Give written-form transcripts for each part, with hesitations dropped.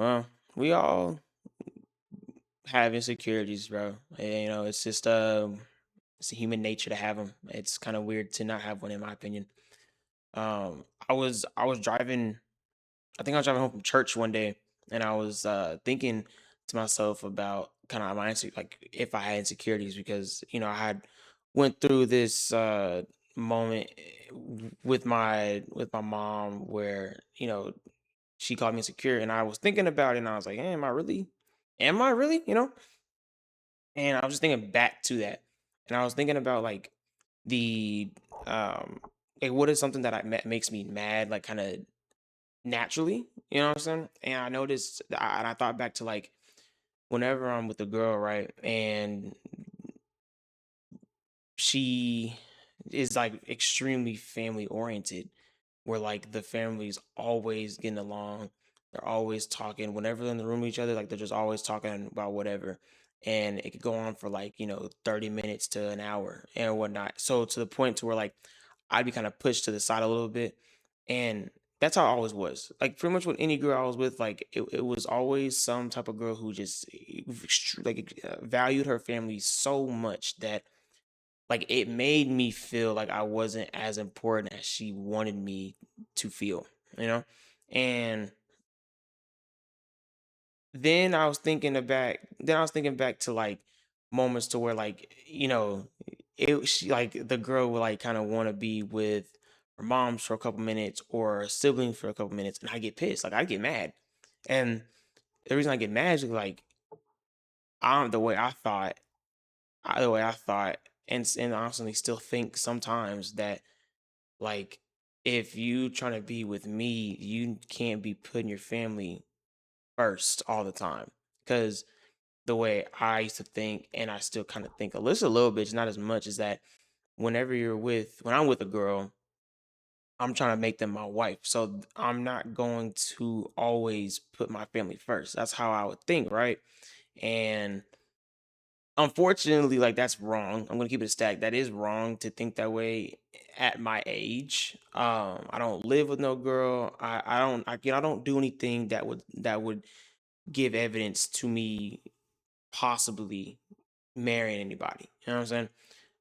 Well, we all have insecurities, bro. And, it's just it's a human nature to have them. It's kind of weird to not have one, in my opinion. I was driving. I think I was driving home from church one day, and I was thinking to myself about kind of like if I had insecurities, because I had went through this moment with my mom where she called me insecure, and I was thinking about it, and I was like, hey, am I really? Am I really? And I was just thinking back to that, and I was thinking about like the um like what is something that makes me mad, like kind of naturally, you know what I'm saying? And I noticed, and I thought back to like whenever I'm with a girl, right, and she is like extremely family oriented, where like the family's always getting along. They're always talking whenever they're in the room with each other, like they're just always talking about whatever. And it could go on for like, 30 minutes to an hour and whatnot. So to the point to where like I'd be kind of pushed to the side a little bit. And that's how I always was. Like pretty much with any girl I was with, like it was always some type of girl who just valued her family so much that like it made me feel like I wasn't as important as she wanted me to feel, you know? And then I was thinking back to like moments to where like, she like the girl would like kind of want to be with her moms for a couple minutes or a sibling for a couple minutes, and I get pissed. Like I get mad. And the reason I get mad is like I'm the way I thought, and honestly still think sometimes that like, if you trying to be with me, you can't be putting your family first all the time. Because the way I used to think, and I still kind of think a little bit, just not as much, is that when I'm with a girl, I'm trying to make them my wife. So I'm not going to always put my family first. That's how I would think, right? And unfortunately, like that's wrong. I'm gonna keep it a stack. That is wrong to think that way at my age. I don't live with no girl. I don't do anything that would give evidence to me possibly marrying anybody. You know what I'm saying?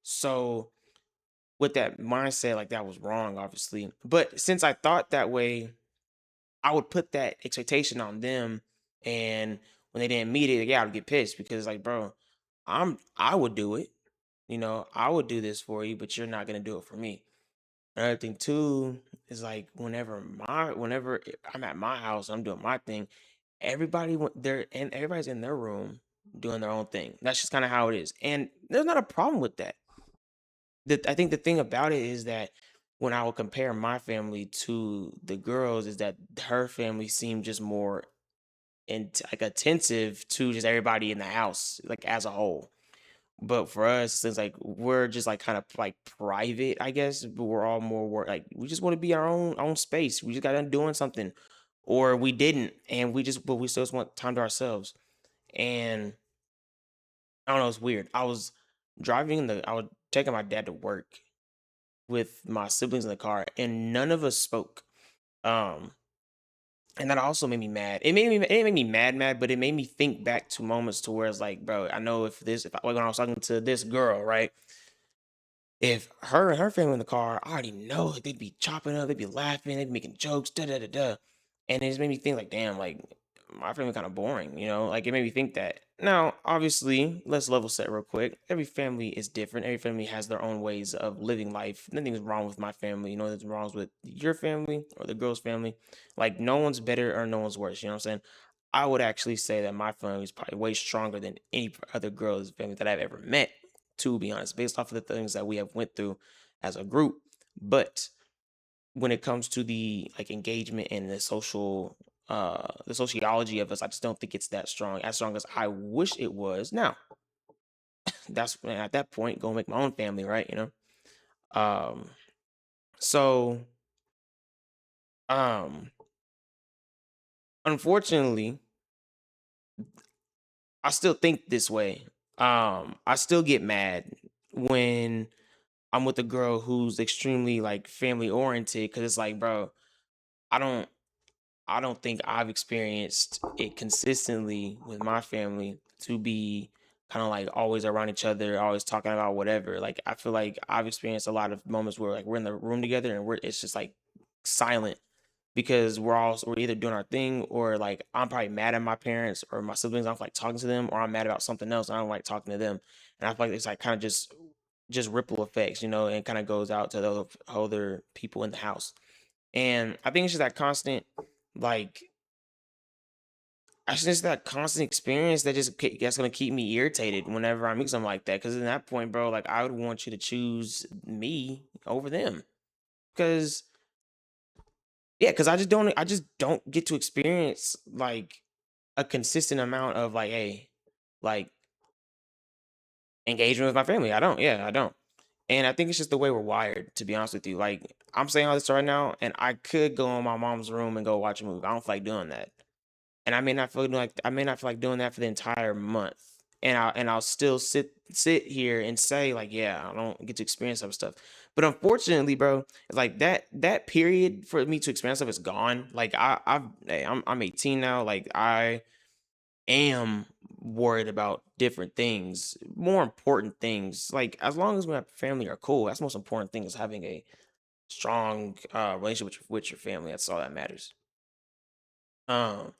So with that mindset, like that was wrong, obviously. But since I thought that way, I would put that expectation on them, and when they didn't meet it, yeah, I would get pissed because like, bro, I would do it. I would do this for you, but you're not gonna do it for me. Another thing too is like whenever I'm at my house, I'm doing my thing. Everybody's in their room doing their own thing. That's just kind of how it is, and there's not a problem with that. I think the thing about it is that when I would compare my family to the girls, is that her family seemed just more like attentive to just everybody in the house, like as a whole. But for us, since like we're just like kind of like private, I guess, but we're all more work like we just want to be our own space. We just got done doing something, or we didn't, and but we still just want time to ourselves. And I don't know, it's weird. I was taking my dad to work with my siblings in the car, and none of us spoke. Um, and that also made me mad. It didn't make me mad, but it made me think back to moments to where it's like, bro, I know if I, when I was talking to this girl, right? If her and her family in the car, I already know like, they'd be chopping up, they'd be laughing, they'd be making jokes, da da da da. And it just made me think like, damn, like my family kind of boring, Like it made me think that. Now, obviously, let's level set real quick. Every family is different. Every family has their own ways of living life. Nothing's wrong with my family. Nothing's wrong with your family or the girl's family. Like no one's better or no one's worse. You know what I'm saying? I would actually say that my family is probably way stronger than any other girl's family that I've ever met, to be honest, based off of the things that we have went through as a group. But when it comes to the like engagement and the sociology of us, I just don't think it's that strong, as strong as I wish it was. Now, that's when at that point go make my own family, right? Um so um unfortunately, I still think this way. I still get mad when I'm with a girl who's extremely like family oriented, because it's like, bro, I don't I don't think I've experienced it consistently with my family to be kind of like always around each other, always talking about whatever. Like I feel like I've experienced a lot of moments where like we're in the room together and we're it's just like silent because we're either doing our thing or like I'm probably mad at my parents or my siblings. I don't like talking to them, or I'm mad about something else and I don't like talking to them. And I feel like it's like kind of just ripple effects, and kind of goes out to the other people in the house. And I think it's just that constant, like, I just that constant experience that that's gonna keep me irritated whenever I meet something like that. Because in that point, bro, like I would want you to choose me over them. Because yeah, because I just don't get to experience like a consistent amount of like, hey, like engagement with my family. I don't. Yeah, I don't. And I think it's just the way we're wired, to be honest with you. Like I'm saying all this right now, and I could go in my mom's room and go watch a movie. I don't feel like doing that. And I may not feel like doing that for the entire month. And I'll still sit here and say like, yeah, I don't get to experience some stuff. But unfortunately, bro, like that period for me to experience stuff is gone. Like I'm 18 now. Like I am worried about different things, more important things. Like as long as my family are cool, that's the most important thing is having a strong relationship with your family. That's all that matters. Um,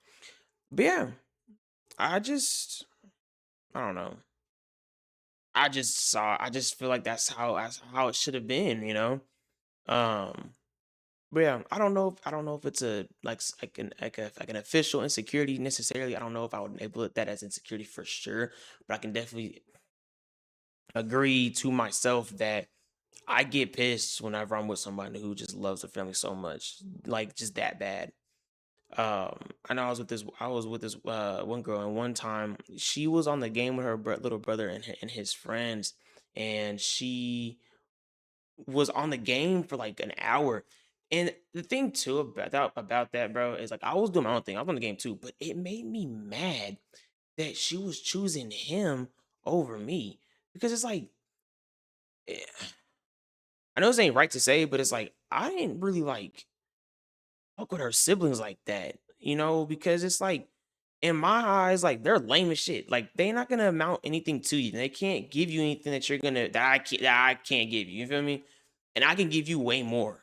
but yeah, I just I don't know. I just feel like that's how it should have been. Um but yeah, I don't know if it's a like an official insecurity necessarily. I don't know if I would label it that as insecurity for sure, but I can definitely agree to myself that I get pissed whenever I'm with somebody who just loves their family so much, like just that bad. I know I was with this one girl, and one time she was on the game with her little brother and his friends, and she was on the game for like an hour. And the thing too about that, bro, is like I was doing my own thing. I was on the game too, but it made me mad that she was choosing him over me because it's like eh, I know this ain't right to say, but it's like I didn't really like fuck with her siblings like that, because it's like in my eyes, like they're lame as shit. Like they're not gonna amount anything to you. They can't give you anything that I can't give you. You feel me? And I can give you way more.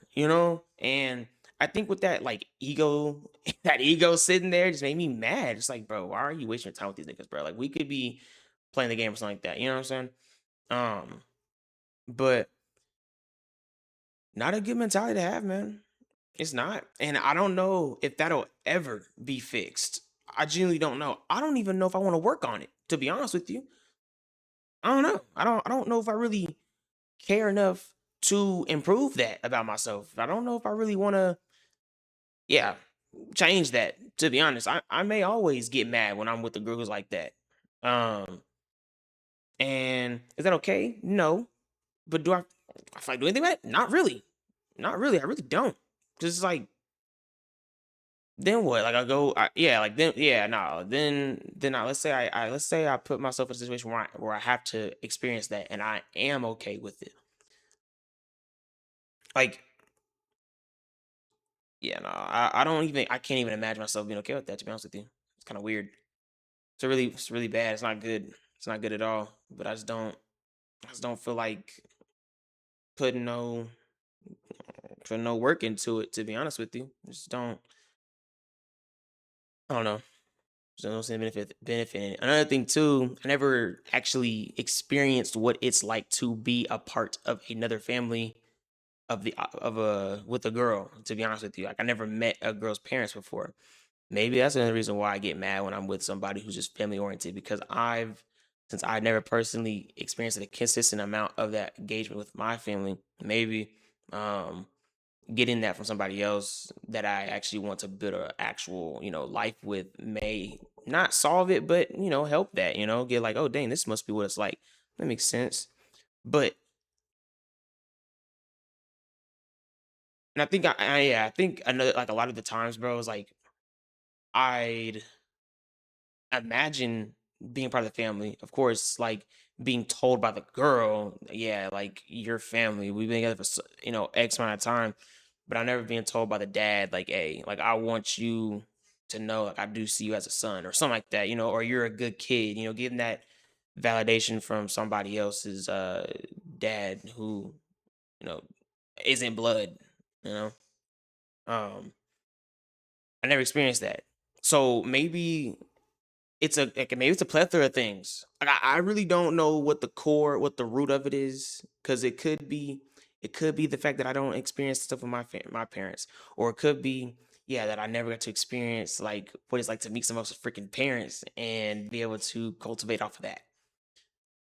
And I think with that like ego, that ego sitting there just made me mad. It's like, bro, why are you wasting your time with these niggas, bro? Like we could be playing the game or something like that. You know what I'm saying? Um, but not a good mentality to have, man. It's not. And I don't know if that'll ever be fixed. I genuinely don't know. I don't even know if I want to work on it, to be honest with you. I don't know. I don't know if I really care enough to improve that about myself. I don't know if I really want to, yeah, change that, to be honest. I may always get mad when I'm with the girls like that. Um, and is that okay? No. But do I feel like do anything about it? Not really. Not really. I really don't. Just like then what? Like yeah, like then yeah, no. Then let's say I put myself in a situation where I have to experience that and I am okay with it. Like yeah, no, I can't even imagine myself being okay with that, to be honest with you. It's kind of weird. It's really bad. It's not good. It's not good at all. But I just don't feel like putting no putting no work into it, to be honest with you. I don't know. So I don't see the benefit in it. Another thing too, I never actually experienced what it's like to be a part of another family of a with a girl. To be honest with you, like I never met a girl's parents before. Maybe that's another reason why I get mad when I'm with somebody who's just family oriented because since I never personally experienced a consistent amount of that engagement with my family. Maybe um getting that from somebody else that I actually want to build a actual, life with may not solve it, but help that, get like, oh dang, this must be what it's like. That makes sense. But and I think another like a lot of the times, bro, is like I'd imagine being part of the family. Of course, like being told by the girl, yeah, like your family. We've been together for X amount of time. but I never been told by the dad like, "Hey, like I want you to know like I do see you as a son," or something like that, or you're a good kid, getting that validation from somebody else's dad who, you know, isn't blood, you know. Um I never experienced that. So maybe it's a plethora of things. Like I really don't know what the root of it is, because it could be the fact that I don't experience stuff with my parents, or it could be, yeah, that I never got to experience like what it's like to meet some of those freaking parents and be able to cultivate off of that.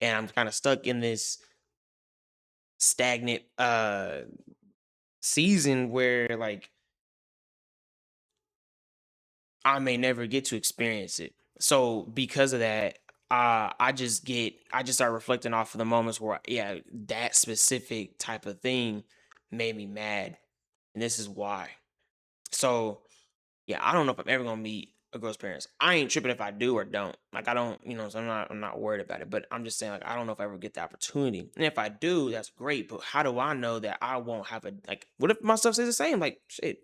And I'm kind of stuck in this stagnant season where like I may never get to experience it. So because of that, I just start reflecting off of the moments where, yeah, that specific type of thing made me mad, and this is why. So yeah, I don't know if I'm ever gonna meet a girl's parents. I ain't tripping if I do or don't. Like I don't, so I'm not worried about it. But I'm just saying, like, I don't know if I ever get the opportunity. And if I do, that's great. But how do I know that I won't have a like? What if my stuff stays the same? Like shit.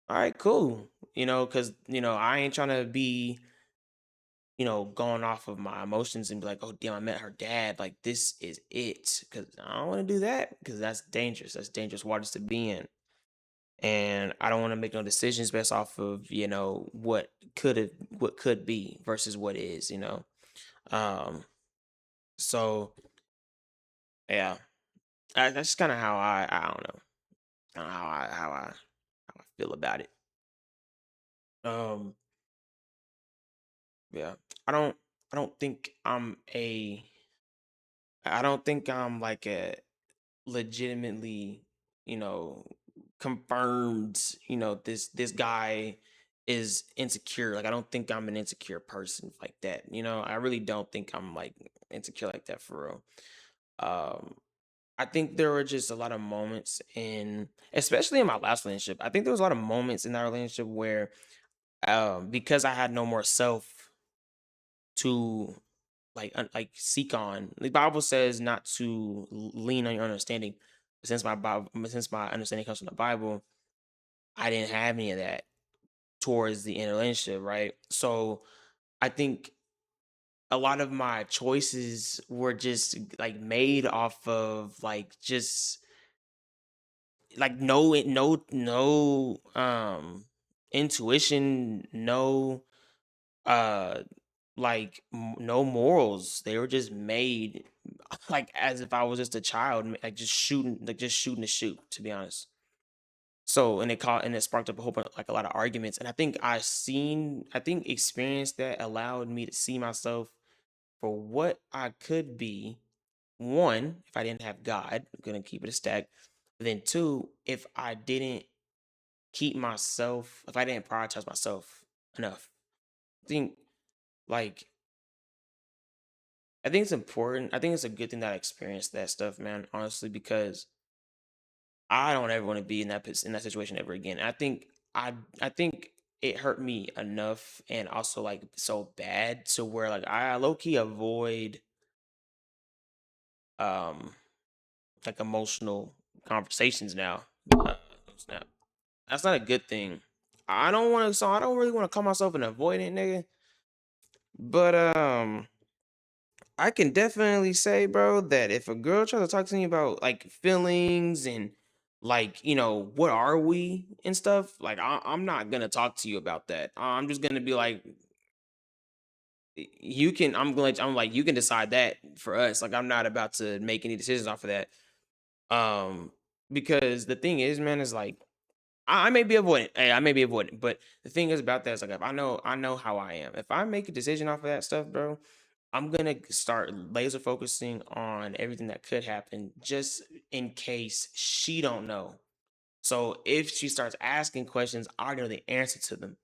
All right, cool. Because I ain't trying to be, going off of my emotions and be like, oh damn, I met her dad. Like this is it. Because I don't want to do that. Because that's dangerous. That's dangerous waters to be in. And I don't want to make no decisions based off of what could be versus what is. Um. So yeah, that's kind of how I don't know, kind of how I feel about it. Um. Yeah. I don't. I don't think I'm a. I don't think I'm like a legitimately, you know, confirmed, this guy is insecure. Like I don't think I'm an insecure person like that. I really don't think I'm like insecure like that for real. Um I think there were just a lot of moments especially in my last relationship. I think there was a lot of moments in that relationship where because I had no more self to like seek on. The Bible says not to lean on your understanding. Since my understanding comes from the Bible, I didn't have any of that towards the end of the relationship, right? So I think a lot of my choices were just like made off of like just like no intuition, no uh no morals. They were just made like as if I was just a child, like just shooting to shoot, to be honest. So and it sparked up a whole bunch, like a lot of arguments. And I think experience that allowed me to see myself for what I could be. One, if I didn't have God, I'm gonna keep it a stack. But then two, if I didn't prioritize myself enough. I think like I think it's important. I think it's a good thing that I experienced that stuff, man. Honestly, because I don't ever want to be in that situation ever again. I think it hurt me enough, and also like so bad to where like I low key avoid um like emotional conversations now. Uh, Snap. That's not a good thing. I don't really want to call myself an avoidant nigga, but I can definitely say, bro, that if a girl tries to talk to me about like feelings and like, what are we and stuff, like I'm not gonna talk to you about that. I'm just gonna be like, you can. I'm like, you can decide that for us. Like I'm not about to make any decisions off of that. Um, because the thing is, man, is like I may be avoidant. Hey, I may be avoidant, but the thing is about that is like if I know how I am. If I make a decision off of that stuff, bro, I'm gonna start laser focusing on everything that could happen, just in case she don't know. So if she starts asking questions, I already know the answer to them,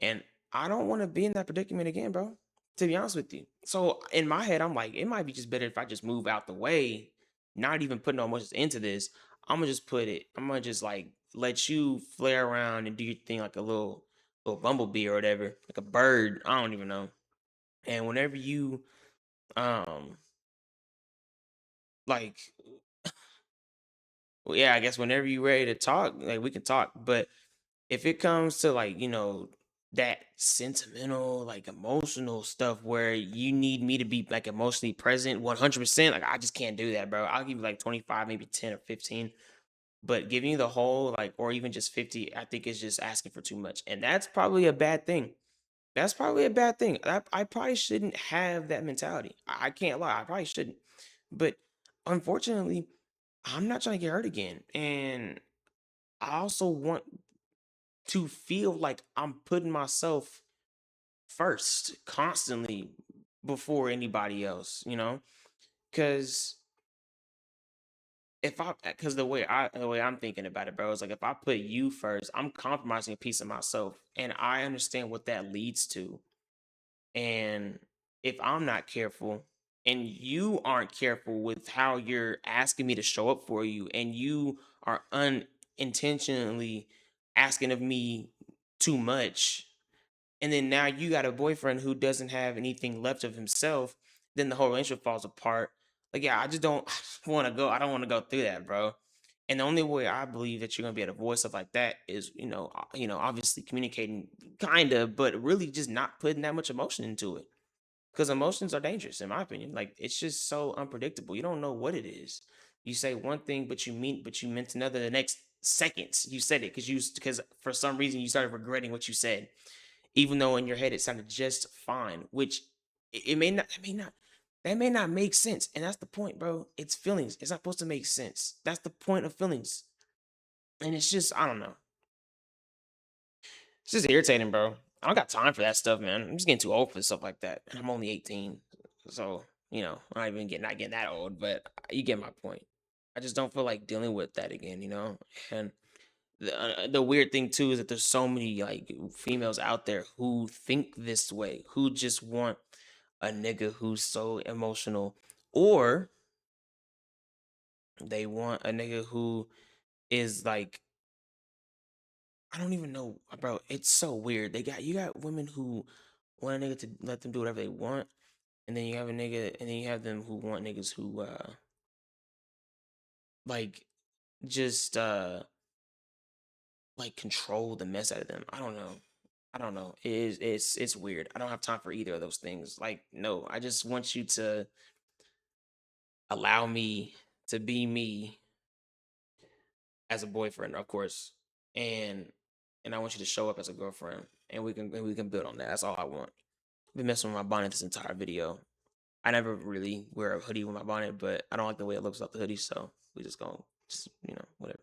and I don't want to be in that predicament again, bro. To be honest with you. So in my head, I'm like, it might be just better if I just move out the way, not even put no emotions into this. I'm gonna just put it. I'm gonna just like let you flare around and do your thing like a little bumblebee or whatever, like a bird. I don't even know. And whenever you um like Well, yeah, I guess whenever you ready to talk, like we can talk. But if it comes to like, that sentimental, like emotional stuff where you need me to be like emotionally present 100%, like I just can't do that, bro. I'll give you like 25, maybe 10 or 15. But giving you the whole, like, or even just 50, I think is just asking for too much. And that's probably a bad thing. That's probably a bad thing. I probably shouldn't have that mentality. I can't lie. I probably shouldn't. But unfortunately, I'm not trying to get hurt again. And I also want to feel like I'm putting myself first constantly before anybody else, Because because the way I'm thinking about it, bro, is like if I put you first, I'm compromising a piece of myself, and I understand what that leads to. And if I'm not careful and you aren't careful with how you're asking me to show up for you, and you are unintentionally asking of me too much, and then now you got a boyfriend who doesn't have anything left of himself, then the whole relationship falls apart. Like, yeah, I just don't want to go. I don't want to go through that, bro. And the only way I believe that you're gonna be able to voice stuff like that is, obviously communicating, kind of, but really just not putting that much emotion into it. Because emotions are dangerous, in my opinion. Like it's just so unpredictable. You don't know what it is. You say one thing, but you meant another the next seconds. You said it because for some reason you started regretting what you said, even though in your head it sounded just fine. Which that may not make sense. And that's the point, bro. It's feelings. It's not supposed to make sense. That's the point of feelings. And it's just, I don't know. It's just irritating, bro. I don't got time for that stuff, man. I'm just getting too old for stuff like that. And I'm only 18. So, I'm not getting that old, but you get my point. I just don't feel like dealing with that again. And the weird thing too is that there's so many like females out there who think this way, who just want a nigga who's so emotional, or they want a nigga who is like, I don't even know, bro. It's so weird. You got women who want a nigga to let them do whatever they want, and then you have a nigga, and then you have them who want niggas who like just like control the mess out of them. I don't know. I don't know. It's weird. I don't have time for either of those things. Like, no, I just want you to allow me to be me as a boyfriend, of course, and I want you to show up as a girlfriend, and we can build on that. That's all I want. I've been messing with my bonnet this entire video. I never really wear a hoodie with my bonnet, but I don't like the way it looks off the hoodie, so we just gonna just whatever.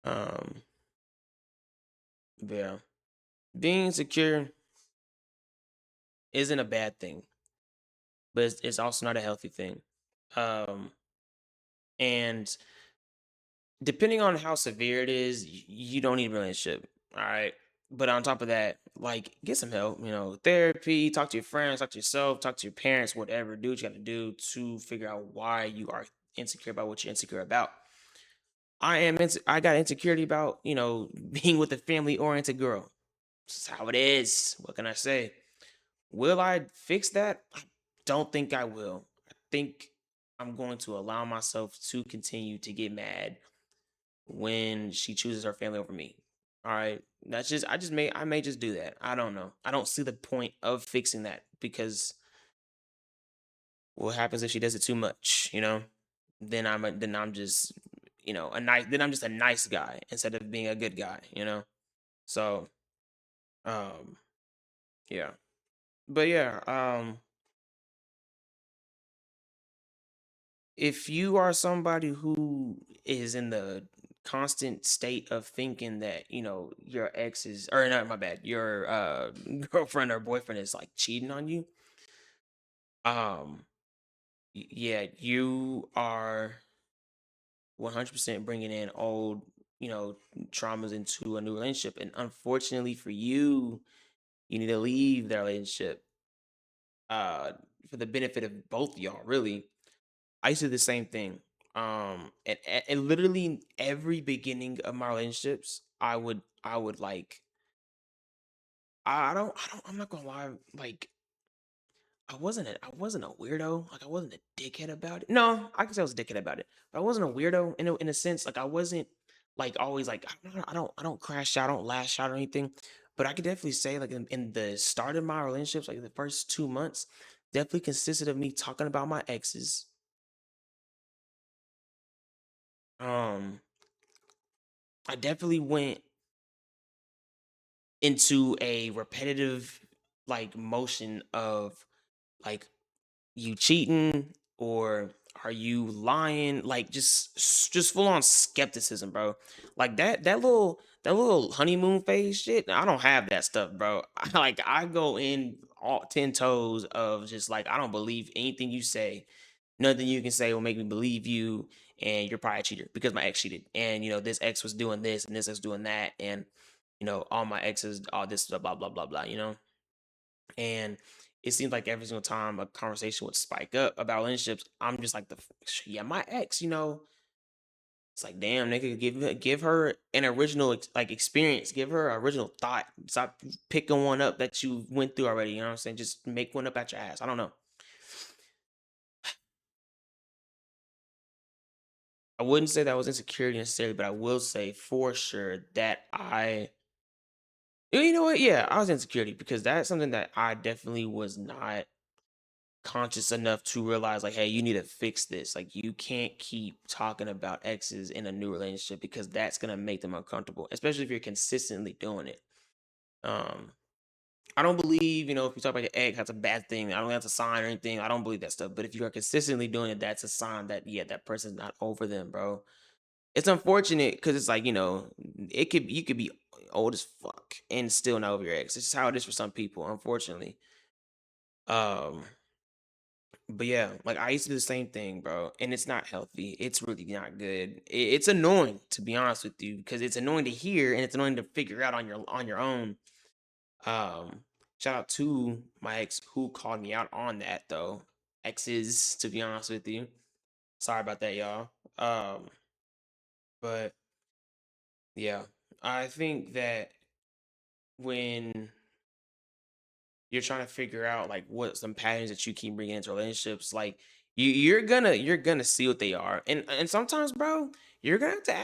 Um, but yeah, being insecure isn't a bad thing, but it's also not a healthy thing. Um, and depending on how severe it is, you don't need a relationship. All right. But on top of that, like get some help, therapy, talk to your friends, talk to yourself, talk to your parents, whatever. Do what you got to do to figure out why you are insecure about what you're insecure about. I got insecurity about, being with a family oriented girl. This is how it is. What can I say? Will I fix that? I don't think I will. I think I'm going to allow myself to continue to get mad when she chooses her family over me. All right. I may just do that. I don't know. I don't see the point of fixing that because what happens if she does it too much, then I'm just, I'm just a nice guy instead of being a good guy. So, um yeah. But yeah, if you are somebody who is in the constant state of thinking that your ex is, or not, my bad, your girlfriend or boyfriend is like cheating on you, um yeah, you are 100% bringing in old you know traumas into a new relationship, and unfortunately for you, you need to leave that relationship uh for the benefit of both of y'all, really. I used to do the same thing. And literally every beginning of my relationships, I would like, I'm not gonna lie, like I wasn't a weirdo. Like I wasn't a dickhead about it. No, I can say I was a dickhead about it. But I wasn't a weirdo in a sense. Like I wasn't like always like I don't crash out, I don't lash out or anything. But I could definitely say like in the start of my relationships, like the first 2 months, definitely consisted of me talking about my exes. Um, I definitely went into a repetitive like motion of like you cheating or are you lying, like just full on skepticism, bro. Like that little honeymoon phase shit, I don't have that stuff, bro. I go in all 10 toes of just like I don't believe anything you say. Nothing you can say will make me believe you, and you're probably a cheater because my ex cheated, and this ex was doing this and this ex doing that, and all my exes, all this blah blah blah blah blah. And it seems like every single time a conversation would spike up about relationships, I'm just like yeah, my ex. It's like damn, nigga, give her an original like experience, give her an original thought. Stop picking one up that you went through already. You know what I'm saying? Just make one up at your ass. I don't know. I wouldn't say that was insecurity necessarily, but I will say for sure that you know what? Yeah, I was insecurity because that's something that I definitely was not conscious enough to realize like, hey, you need to fix this. Like you can't keep talking about exes in a new relationship because that's gonna make them uncomfortable, especially if you're consistently doing it. Um, I don't believe, if you talk about your ex, that's a bad thing. I don't think that's a sign or anything. I don't believe that stuff. But if you are consistently doing it, that's a sign that yeah, that person's not over them, bro. It's unfortunate because it's like, you could be old as fuck and still not over your ex. It's just how it is for some people, unfortunately. Um, But yeah, like I used to do the same thing, bro, and it's not healthy. It's really not good. It's annoying to be honest with you because it's annoying to hear and it's annoying to figure out on your own. Um, Shout out to my ex who called me out on that though. Exes, to be honest with you. Sorry about that, y'all. But yeah, I think that when you're trying to figure out like what some patterns that you keep bringing into relationships, like you're gonna see what they are, and sometimes, bro, you're gonna have to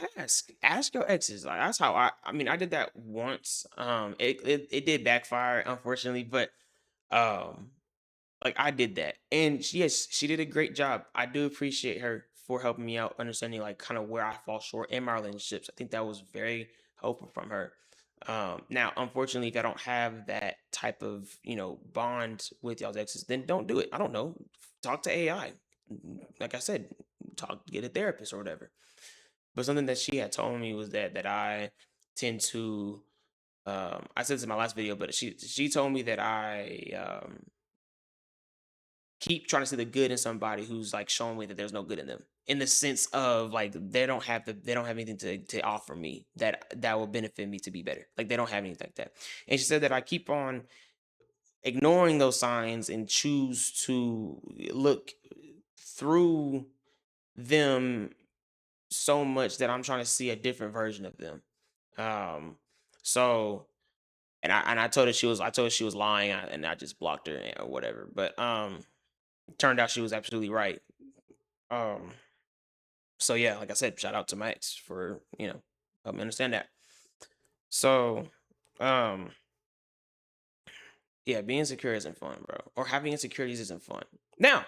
ask your exes. Like that's how I mean I did that once. It did backfire unfortunately, but um like I did that, and yes, she did a great job. I do appreciate her for helping me out, understanding like kind of where I fall short in my relationships. I think that was very helpful from her. Now, unfortunately, if I don't have that type of bond with y'all's exes, then don't do it. I don't know. Talk to AI. Like I said, get a therapist or whatever. But something that she had told me was that I tend to. I said this in my last video, but she told me that I keep trying to see the good in somebody who's like showing me that there's no good in them, in the sense of like they don't have anything to offer me that will benefit me to be better. Like they don't have anything like that. And she said that I keep on ignoring those signs and choose to look through them so much that I'm trying to see a different version of them. Um so and I told her she was lying, and I just blocked her or whatever. But turned out she was absolutely right. Um, so yeah, like I said, shout out to my ex for helping me understand that. So, um, yeah, being insecure isn't fun, bro, or having insecurities isn't fun. Now,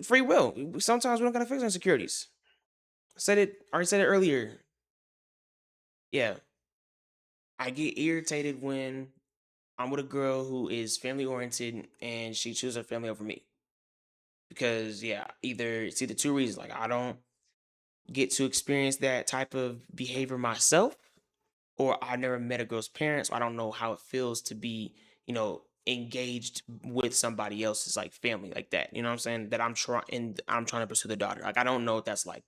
free will. Sometimes we don't gotta fix insecurities. Already said it earlier. Yeah, I get irritated when I'm with a girl who is family oriented and she chooses her family over me because yeah, it's either two reasons. Like I don't get to experience that type of behavior myself, or I never met a girl's parents, so I don't know how it feels to be, engaged with somebody else's like family like that. You know what I'm saying? That I'm trying to pursue the daughter. Like I don't know what that's like.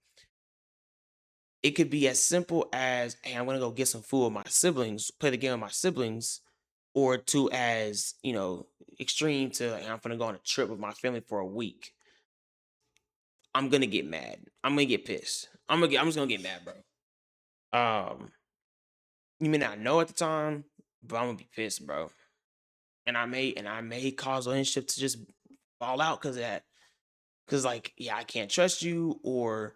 It could be as simple as, hey, I'm gonna go get some food with my siblings, play the game with my siblings, or to as, extreme to like, I'm gonna go on a trip with my family for a week. I'm gonna get mad. I'm gonna get pissed. I'm just gonna get mad, bro. Um, you may not know at the time, but I'm gonna be pissed, bro. and I may cause a relationship to just fall out because of that. Because like, yeah, I can't trust you, or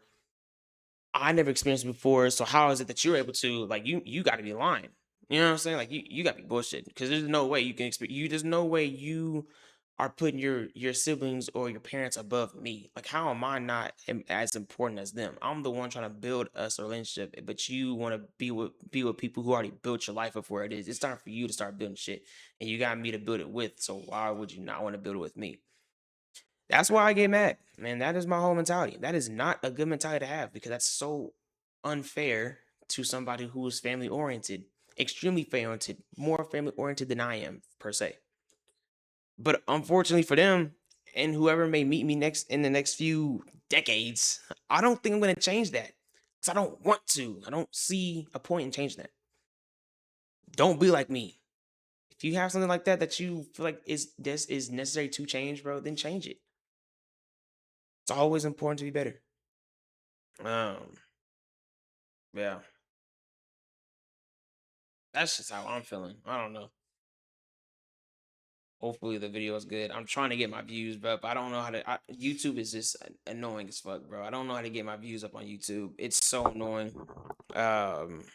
I never experienced it before. So how is it that you're able to, like, you got to be lying? You know what I'm saying? Like you got to be bullshit because there's no way you can experience you. There's no way you are putting your siblings or your parents above me. Like, how am I not as important as them? I'm the one trying to build us a relationship, but you want to be with people who already built your life up where it is. It's time for you to start building shit, and you got me to build it with. So why would you not want to build it with me? That's why I get mad. Man, that is my whole mentality. That is not a good mentality to have because that's so unfair to somebody who is family oriented, extremely family oriented, more family oriented than I am per se. But unfortunately for them, and whoever may meet me next in the next few decades, I don't think I'm going to change that because I don't want to. I don't see a point in changing that. Don't be like me. If you have something like that that you feel like is necessary to change, bro, then change it. It's always important to be better. Um, yeah, that's just how I'm feeling. I don't know. Hopefully the video is good. I'm trying to get my views, bro, but I don't know how to. YouTube is just annoying as fuck, bro. I don't know how to get my views up on YouTube. It's so annoying. Um,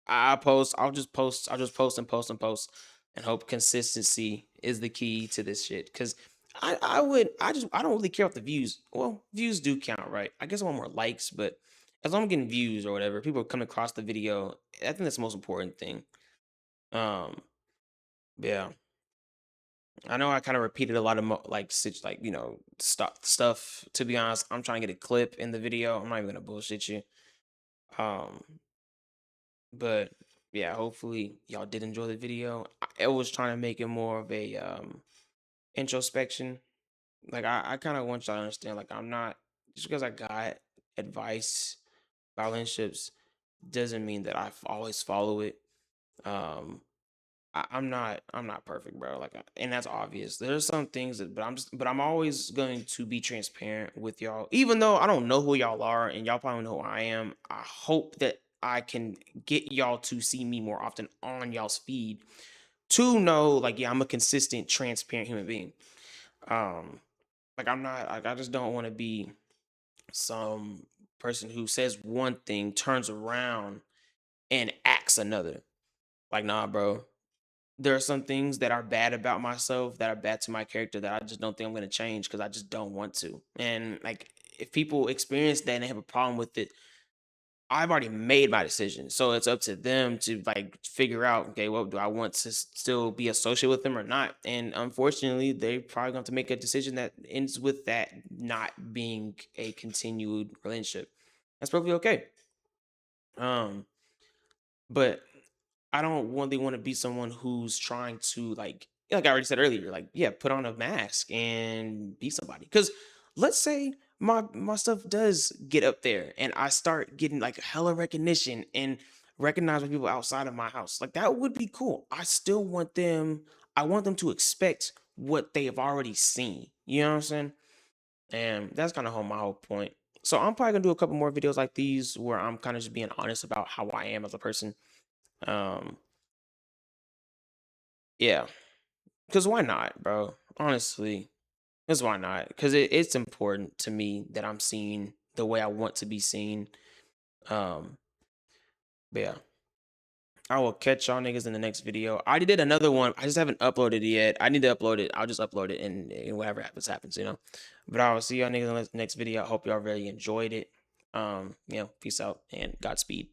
I post. I'll just post. I'll just post and post and post, and hope consistency is the key to this shit. Cause I don't really care about the views. Well, views do count, right? I guess I want more likes, but as long as I'm getting views or whatever, people are coming across the video. I think that's the most important thing. Um, yeah. I know I kind of repeated a lot of like stuff. To be honest, I'm trying to get a clip in the video. I'm not even gonna bullshit you. Um, but yeah, hopefully y'all did enjoy the video. I was trying to make it more of a introspection. Like I kind of want y'all to understand. Like I'm not just because I got advice about relationships doesn't mean that always follow it. Um, I'm not perfect, bro. Like, and that's obvious. There's some things that, but I'm always going to be transparent with y'all, even though I don't know who y'all are, and y'all probably know who I am. I hope that I can get y'all to see me more often on y'all's feed to know, like, yeah, I'm a consistent, transparent human being. Um, like I'm not, like, I just don't want to be some person who says one thing, turns around and acts another. Like, nah, bro, there are some things that are bad about myself that are bad to my character that I just don't think I'm going to change because I just don't want to. And like, if people experience that and they have a problem with it, I've already made my decision. So it's up to them to like figure out, okay, well, do I want to still be associated with them or not? And unfortunately, they're probably going to make a decision that ends with that not being a continued relationship. That's probably okay. Um, but I don't really want to be someone who's trying to like I already said earlier, like, yeah, put on a mask and be somebody. Because let's say my stuff does get up there and I start getting like hella recognition and recognized by people outside of my house. Like that would be cool. I want them to expect what they have already seen. You know what I'm saying? And that's kind of my whole point. So I'm probably gonna do a couple more videos like these where I'm kind of just being honest about how I am as a person. Um, yeah. Because why not, bro? Honestly, because why not? Because it's important to me that I'm seen the way I want to be seen. Um, but yeah, I will catch y'all niggas in the next video. I already did another one. I just haven't uploaded it yet. I need to upload it. I'll just upload it and whatever happens, you know. But I will see y'all niggas in the next video. I hope y'all really enjoyed it. Peace out and Godspeed.